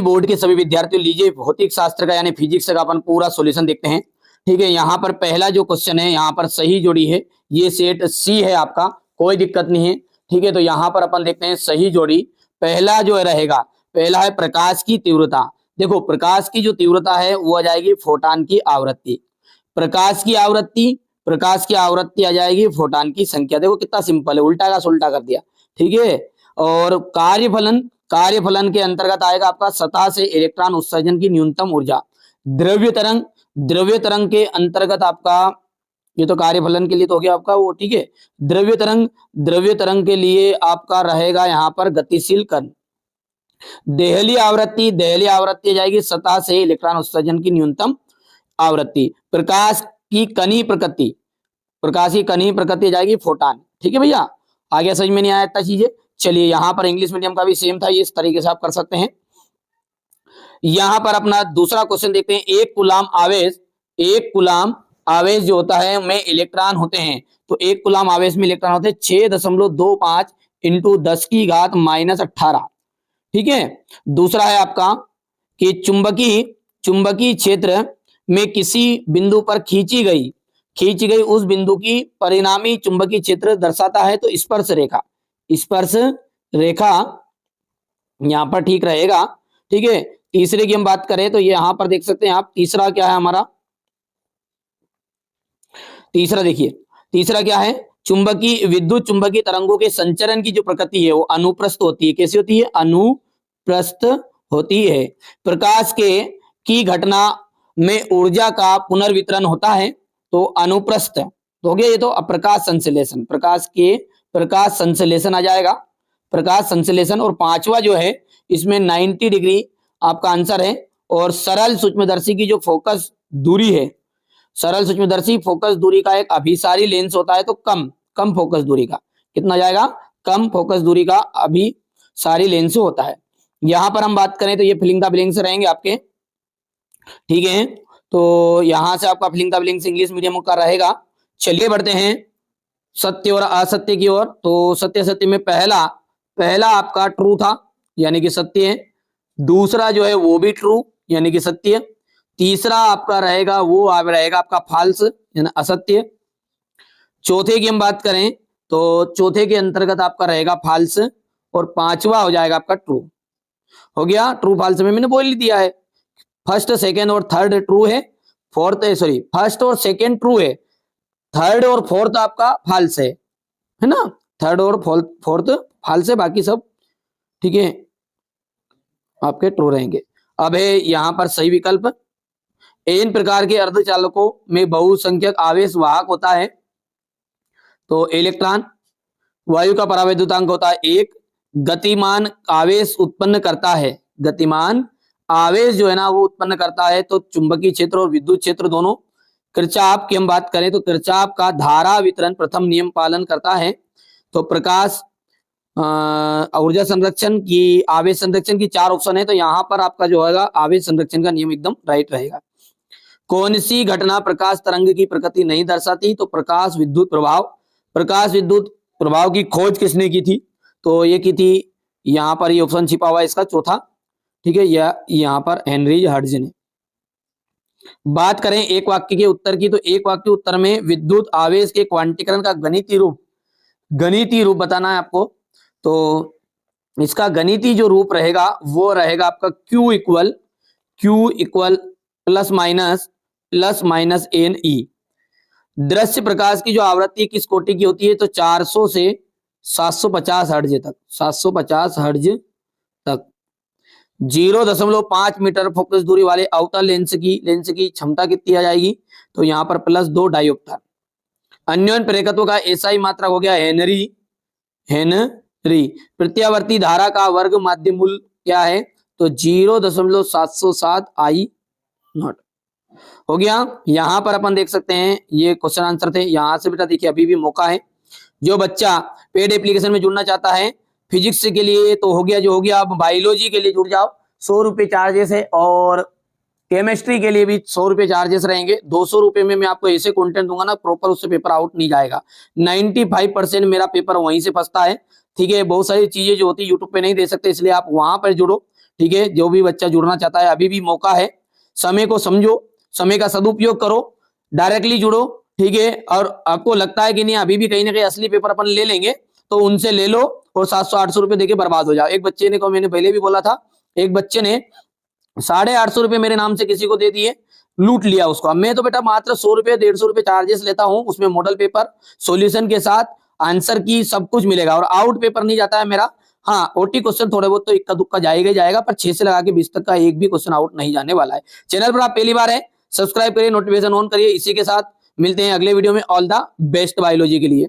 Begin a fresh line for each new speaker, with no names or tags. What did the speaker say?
Board के सभी विद्यार्थियों लीजिए भौतिक शास्त्र का यानी फिजिक्स का अपन पूरा सॉल्यूशन देखते हैं। ठीक है, यहाँ पर पहला जो क्वेश्चन है यहाँ पर सही जोड़ी है, ये सेट सी है आपका, कोई दिक्कत नहीं है। ठीक है, तो यहाँ पर अपन देखते हैं सही जोड़ी। पहला जो रहेगा, पहला है प्रकाश की तीव्रता। देखो प्रकाश की जो तीव्रता है वो आ जाएगी फोटान की आवृत्ति। प्रकाश की आवृत्ति आ जाएगी फोटान की संख्या। देखो कितना सिंपल है, उल्टा का सुल्टा कर दिया। ठीक है, और कार्यफलन के अंतर्गत आएगा आपका सतह से इलेक्ट्रॉन उत्सर्जन की न्यूनतम ऊर्जा। द्रव्य तरंग के अंतर्गत आपका, ये तो कार्यफलन के लिए तो हो गया आपका वो। ठीक है, द्रव्य तरंग के लिए आपका रहेगा यहाँ पर गतिशील कण। देहली आवृत्ति जाएगी सतह से इलेक्ट्रॉन उत्सर्जन की न्यूनतम आवृत्ति। प्रकाश की कणी प्रकृति जाएगी फोटान। ठीक है भैया, आगे समझ में नहीं आया इतना चीजें। चलिए यहाँ पर इंग्लिश मीडियम का भी सेम था, ये इस तरीके से आप कर सकते हैं। यहाँ पर अपना दूसरा क्वेश्चन देखते हैं। एक कूलाम आवेश जो होता है में इलेक्ट्रॉन होते हैं, तो एक कूलाम आवेश में इलेक्ट्रॉन होते हैं 6.25 इंटू 10 की घात -18। ठीक है, दूसरा है आपका कि चुंबकीय क्षेत्र में किसी बिंदु पर खींची गई उस बिंदु की परिणामी चुंबकीय क्षेत्र दर्शाता है, तो स्पर्श रेखा यहां पर ठीक रहेगा। ठीक है, तीसरे की हम बात करें तो यहां पर देख सकते हैं आप, तीसरा क्या है हमारा, तीसरा क्या है, विद्युत चुंबकीय तरंगों के संचरण की जो प्रकृति है वो अनुप्रस्थ होती है। कैसी होती है? अनुप्रस्थ होती है। प्रकाश की घटना में ऊर्जा का पुनर्वितरण होता है, तो अनुप्रस्थ तो हो गया। ये तो अप्रकाश संश्लेषण, प्रकाश संश्लेषण आ जाएगा, प्रकाश संश्लेषण। और पांचवा जो है इसमें 90 डिग्री आपका आंसर है। और सरल सूक्ष्मदर्शी की जो फोकस दूरी है, सरल सूक्ष्मदर्शी फोकस दूरी का एक अभिसारी लेंस होता है, तो कम फोकस दूरी का कितना जाएगा, कम फोकस दूरी का अभिसारी लेंस होता है। यहां पर हम बात करें तो ये फिलिंग द ब्लैंक्स रहेंगे आपके। ठीक है, तो यहां से आपका filling the blanks English medium का रहेगा। चलिए बढ़ते हैं सत्य और असत्य की ओर। तो सत्य में पहला आपका ट्रू था यानी कि सत्य है। दूसरा जो है वो भी ट्रू यानी कि सत्य। तीसरा आपका रहेगा वो रहेगा आपका फॉल्स यानी असत्य। चौथे की हम बात करें तो चौथे के अंतर्गत आपका रहेगा फॉल्स। और पांचवा हो जाएगा आपका ट्रू। हो गया, ट्रू फॉल्स में मैंने बोल ही दिया है। फर्स्ट सेकेंड और थर्ड ट्रू है, फर्स्ट और सेकेंड ट्रू है, थर्ड और फोर्थ आपका फॉल्स है ना, थर्ड और फोर्थ फॉल्स है, बाकी सब ठीक है आपके ट्रू रहेंगे। अब है यहां पर सही विकल्प। इन प्रकार के अर्धचालकों में बहुसंख्यक आवेश वाहक होता है, तो इलेक्ट्रॉन। वायु का परावैद्युतांक होता है 1। गतिमान आवेश उत्पन्न करता है, गतिमान आवेश जो है ना वो उत्पन्न करता है, तो चुंबकीय क्षेत्र और विद्युत क्षेत्र दोनों। किरचॉफ की हम बात करें तो किरचॉफ का धारा वितरण प्रथम नियम पालन करता है, तो प्रकाश ऊर्जा संरक्षण की, आवेश संरक्षण की 4 ऑप्शन है, तो यहाँ पर आपका जो होगा आवेश संरक्षण का नियम एकदम राइट रहेगा। कौन सी घटना प्रकाश तरंग की प्रकृति नहीं दर्शाती? तो प्रकाश विद्युत प्रभाव की खोज किसने की थी? तो ये की थी, यहाँ पर ये ऑप्शन छिपा हुआ है इसका चौथा। ठीक है, यहाँ पर हेनरी हर्ट्ज ने। बात करें एक वाक्य के उत्तर की, तो एक वाक्य उत्तर में विद्युत आवेश के क्वांटीकरण का गणितीय रूप बताना है आपको। तो इसका गणितीय जो रूप रहेगा वो रहेगा आपका Q equal plus minus NE। दृश्य प्रकाश की जो आवृत्ति किस कोटि की होती है? तो 400 से 750 हर्ट्ज तक, 750 हर्ट्ज तक। 0.5 मीटर फोकस दूरी वाले अवतल लेंस की क्षमता कितनी आ जाएगी? तो यहाँ पर +2 डायोप्टर। अन्योन्य प्रेरकत्व का एसआई मात्रक हो गया हेनरी। प्रत्यावर्ती धारा का वर्ग माध्य मूल क्या है? तो 0.707 I0 हो गया। यहां पर अपन देख सकते हैं ये क्वेश्चन आंसर थे। यहां से बेटा देखिए अभी भी मौका है, जो बच्चा पेड एप्लीकेशन में जुड़ना चाहता है फिजिक्स के लिए तो हो गया जो हो गया। अब बायोलॉजी के लिए जुड़ जाओ, 100 रुपये चार्जेस है, और केमिस्ट्री के लिए भी 100 रुपये चार्जेस रहेंगे। 200 रुपये में मैं आपको ऐसे कंटेंट दूंगा ना प्रॉपर, उससे पेपर आउट नहीं जाएगा। 95% मेरा पेपर वहीं से फंसता है। ठीक है, बहुत सारी चीजें जो होती है यूट्यूब पे नहीं दे सकते, इसलिए आप वहां पर जुड़ो। ठीक है, जो भी बच्चा जुड़ना चाहता है अभी भी मौका है, समय को समझो, समय का सदुपयोग करो, डायरेक्टली जुड़ो, ठीक है। और आपको लगता है कि नहीं अभी भी कहीं ना कहीं असली पेपर अपन ले लेंगे, तो उनसे ले लो और 700-800 रुपए देके बर्बाद हो जाओ। एक बच्चे ने को मैंने पहले भी बोला था, एक बच्चे ने 850 रुपए मेरे नाम से किसी को दे दिए, लूट लिया उसको। अब मैं तो बेटा मात्र 100 रुपए 150 रुपए चार्जेस लेता हूं, उसमें मॉडल पेपर सॉल्यूशन के साथ आंसर की सब कुछ मिलेगा और आउट पेपर नहीं जाता है मेरा। हाँ, ओटी क्वेश्चन थोड़े बहुत तो इक्का दुक्का जाएगा ही जाएगा, पर 6 से लगा के 20 तक का एक भी क्वेश्चन आउट नहीं जाने वाला है। चैनल पर आप पहली बार है, सब्सक्राइब करिए, नोटिफिकेशन ऑन करिए। इसी के साथ मिलते हैं अगले वीडियो में। ऑल द बेस्ट बायोलॉजी के लिए।